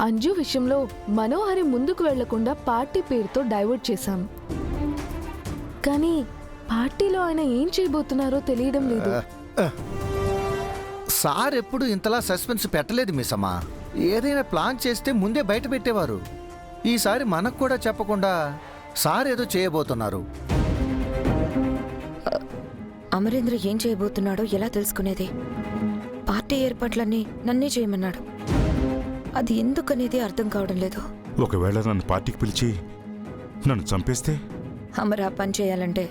అంజు విషయంలో మనోహరి ముందుకు వెళ్లకుండా పార్టీ పేరుతో డైవర్ట్ చేశాం. కానీ పార్టీలో ఆయన ఏం చేయబోతున్నారో తెలియడం లేదు. సార్ ఎప్పుడు ఇంతలా సస్పెన్స్ పెట్టలేదు మిస్సమ్మా. ఏదైనా ప్లాన్ చేస్తే ముందే బయట పెట్టేవారు. ఈసారి మనకు కూడా చెప్పకుండా సార్ ఏదో చేయబోతున్నారు. అమరేంద్ర ఏం చేయబోతున్నాడో ఎలా తెలుసుకునేది? పార్టీ ఏర్పాట్లన్నీ నన్నే చేయమన్నాడు. అది ఎందుకనేది అర్థం కావడం లేదు. ఒకవేళ నన్ను పార్టీకి పిలిచి నన్ను చంపేస్తే? అమర్ ఆ పని చేయాలంటే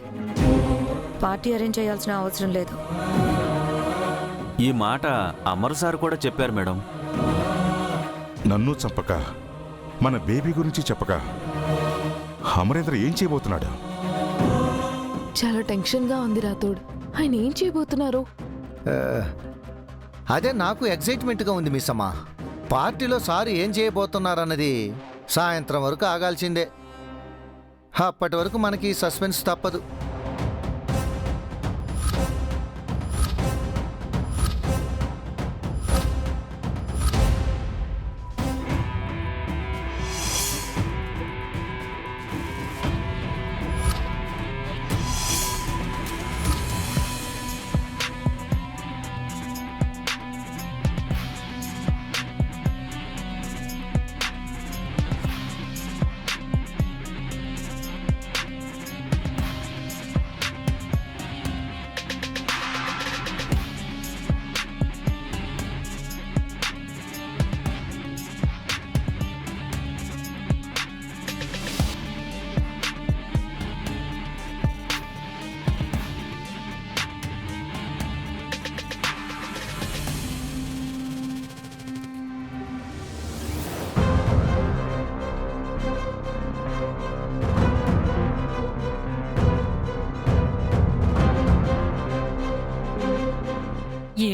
పార్టీ అరేంజ్ చేయాల్సిన అవసరం లేదు. ఈ మాట అమర్ సార్ కూడా చెప్పారు మేడం. నన్ను చంపక మన బేబీ గురించి చెప్పక అమరేంద్ర ఏం చేయబోతున్నాడు? చాలా టెన్షన్గా ఉంది రాథోడ్. ఆయన ఏం చేయబోతున్నారు? అదే నాకు ఎగ్జైట్మెంట్గా ఉంది మిస్సమ్మా. పార్టీలో సార్ ఏం చేయబోతున్నారన్నది సాయంత్రం వరకు ఆగాల్సిందే. అప్పటి వరకు మనకి సస్పెన్స్ తప్పదు.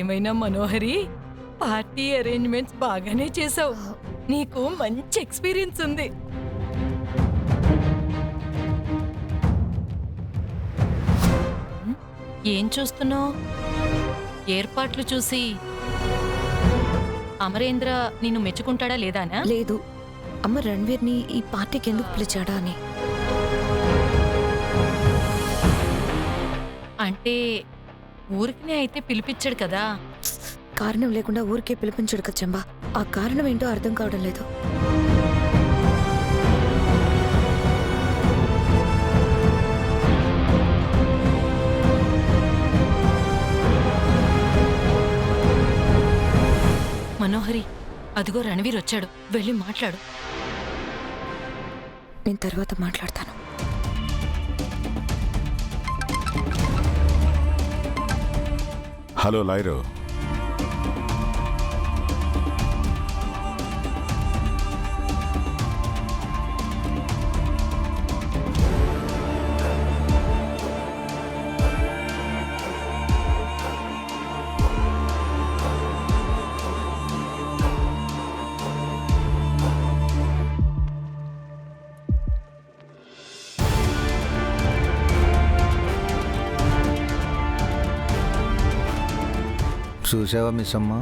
ఏమైనా మనోహరి, పార్టీ అరేంజ్మెంట్స్ బాగానే చేసావు. నీకు మంచి ఎక్స్పీరియన్స్ ఉంది. ఏం చూస్తున్నావు? ఏర్పాట్లు చూసి అమరేంద్ర నిన్ను మెచ్చుకుంటాడా లేదానా? లేదు, అమర్ రణ్వీర్ని ఈ పార్టీకి ఎందుకు పిలిచాడా అని. అంటే ఊరికినే అయితే పిలిపించాడు కదా. కారణం లేకుండా ఊరికే పిలిపించడు కదా చంబా. ఆ కారణం ఏంటో అర్థం కావడం లేదు. మనోహరి, అదిగో రణవీర్ వచ్చాడు, వెళ్ళి మాట్లాడు. నేను తర్వాత మాట్లాడతాను. హలో లాయరు, చూసావా మిస్సమ్మా,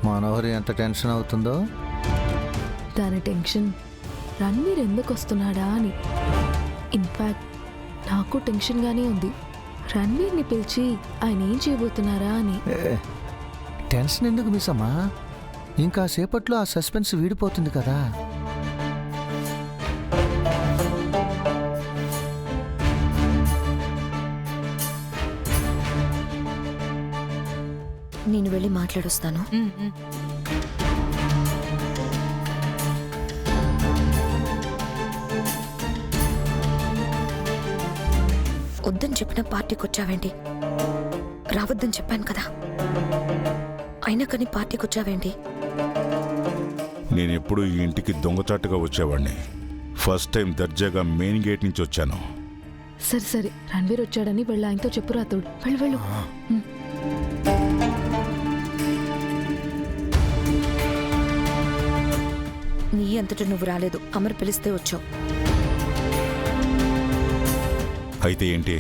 మనోహరి ఎంత టెన్షన్ అవుతుందో? దాని టెన్షన్ రణ్వీర్ ఎందుకు వస్తున్నాడా అని. ఇన్ఫ్యాక్ట్ నాకు టెన్షన్గానే ఉంది, రణ్వీర్ని పిలిచి ఆయన ఏం చేయబోతున్నారా అని. టెన్షన్ ఎందుకు మిస్సమ్మా? ఇంకా సేపట్లో ఆ సస్పెన్స్ వీడిపోతుంది కదా. నేను వెళ్ళి మాట్లాడొస్తాను. వద్దని చెప్పిన పార్టీకి వచ్చావేంటి? రావద్దని చెప్పాను కదా, అయినా కానీ పార్టీకి వచ్చావేంటి? నేనెప్పుడు ఈ ఇంటికి దొంగచాటుగా వచ్చేవాడిని. ఫస్ట్ టైం దర్జాగా మెయిన్ గేట్ నుంచి వచ్చాను. సరే సరే, రణ్వీర్ వచ్చాడని వెళ్ళి ఆయనతో చెప్పు రాథోడ్. వెళ్ళు వెళ్ళు. నీ అంతటా నువ్వు రాలేదు, అమర్ పిలిస్తే వచ్చావు. అయితే ఏంటి?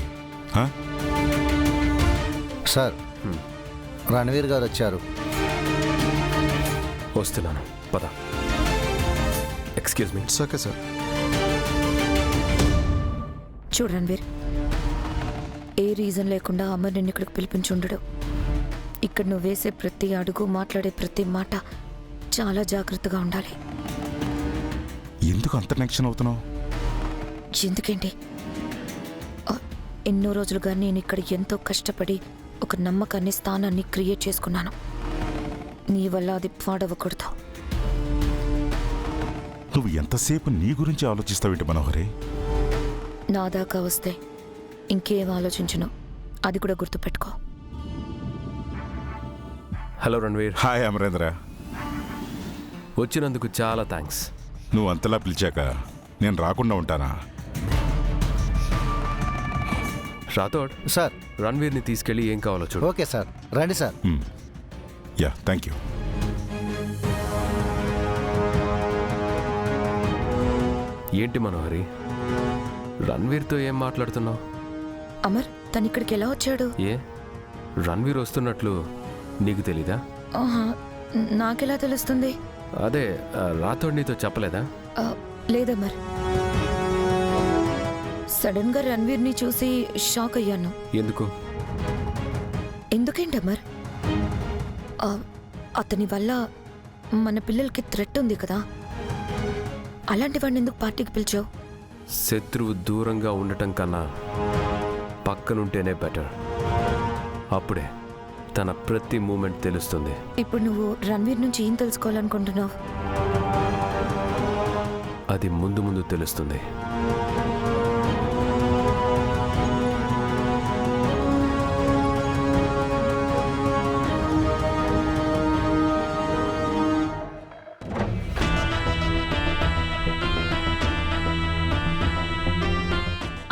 సార్, రణవీర్ గారు వచ్చారు. వస్తున్నాను, పద. Excuse me. It's okay sir. చూడు రణ్వీర్, ఏ రీజన్ లేకుండా అమర్ నిన్ను ఇక్కడికి పిలిపించి ఉండడు. ఇక్కడ నువ్వు వేసే ప్రతి అడుగు, మాట్లాడే ప్రతి మాట చాలా జాగ్రత్తగా ఉండాలి. ఎందుకు అంత టెన్షన్ అవుతున్నావు? ఎందుకేంటి, ఎన్నో రోజులుగా నేను ఇక్కడ ఎంతో కష్టపడి ఒక నమ్మకాన్ని, స్థానాన్ని క్రియేట్ చేసుకున్నాను. నీ వల్ల అది పాడవకూడదు. నువ్వు ఎంతసేపు నీ గురించి ఆలోచిస్తావేంటి మనోహరి? నా దాకా వస్తే ఇంకేం ఆలోచించను, అది కూడా గుర్తుపెట్టుకో. హలో రణ్వీర్. హాయ్ అమరేంద్ర. వచ్చినందుకు చాలా థ్యాంక్స్. నువ్వు అంతలా పిలిచాక నేను రాకుండా ఉంటానా? రాథోడ్, సార్. రణ్వీర్ని తీసుకెళ్ళి ఏం కావాలో చూడు. ఓకే సార్, రండి సార్. Yeah, thank you. ఏంటి మనోహరి, రణ్వీర్తో ఏం మాట్లాడుతున్నావు? అమర్, తను ఇక్కడికి ఎలా వచ్చాడు? ఏ, రణ్వీర్ వస్తున్నట్లు నీకు తెలీదా? ఆహా, నాకెలా తెలుస్తుంది? అదే, రాథోడ్ నీతో చెప్పలేదా? లేదమర్, సడన్ గా రణ్వీర్ని చూసి షాక్ అయ్యాను. ఎందుకు? ఎందుకేంటమర్, అతని వల్ల మన పిల్లలకి థ్రెట్ ఉంది కదా, అలాంటి వాడిని ఎందుకు పార్టీకి పిలిచావు? శత్రువు దూరంగా ఉండటం కన్నా పక్కనుంటేనే బెటర్. అప్పుడే తన ప్రతి మూమెంట్ తెలుస్తుంది. ఇప్పుడు నువ్వు రణ్వీర్ నుంచి ఏం తెలుసుకోవాలనుకుంటున్నావు? అది ముందు ముందు తెలుస్తుంది.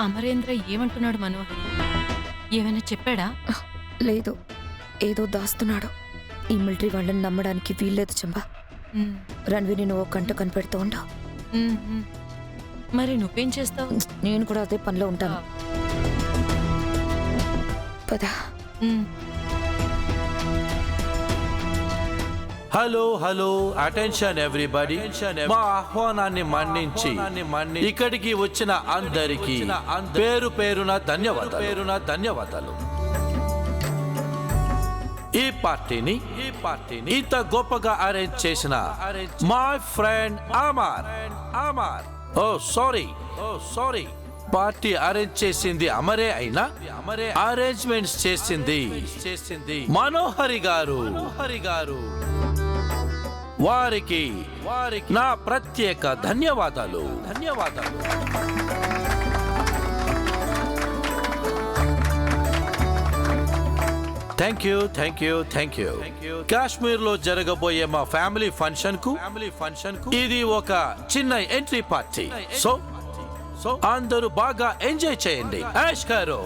అమరేంద్ర ఏమంటున్నాడు మనోహరి? ఏమైనా చెప్పాడా? లేదు, ఏదో దాస్తున్నాడు. ఈ మిలిటరీ వాళ్ళని నమ్మడానికి వీల్లేదు చంబా. రణ్వీర్ని నువ్వు కంట కనిపెడుతూ ఉండవు. మరి నువ్వేం చేస్తావు? నేను కూడా అదే పనిలో ఉంటాను. పద. Hello hello, attention everybody. మా ఆహ్వానాన్ని మన్నించి ఇక్కడికి వచ్చిన అందరికీ పేరు పేరున ధన్యవాదాలు. ఈ పార్టీని ఇంత గొప్పగా అరేంజ్ చేసిన my friend Amar. Oh sorry, party arrange చేసింది అమరే అయినా అరేంజ్మెంట్స్ చేసింది మనోహరి గారు. వారికి నా ప్రత్యేక ధన్యవాదాలు. Thank you. కాశ్మీర్ లో జరగబోయే మా ఫ్యామిలీ ఫంక్షన్ కు ఇది ఒక చిన్న ఎంట్రీ పార్టీ. సో అందరూ బాగా ఎంజాయ్ చేయండి. యాష్ గారు,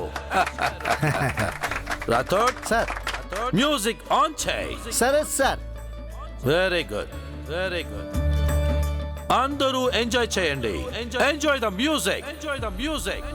రాథోడ్ సార్. మ్యూజిక్ ఆన్ చేయి. సరే సార్. Very good. అందరూ ఎంజాయ్ చేయండి. Enjoy the music.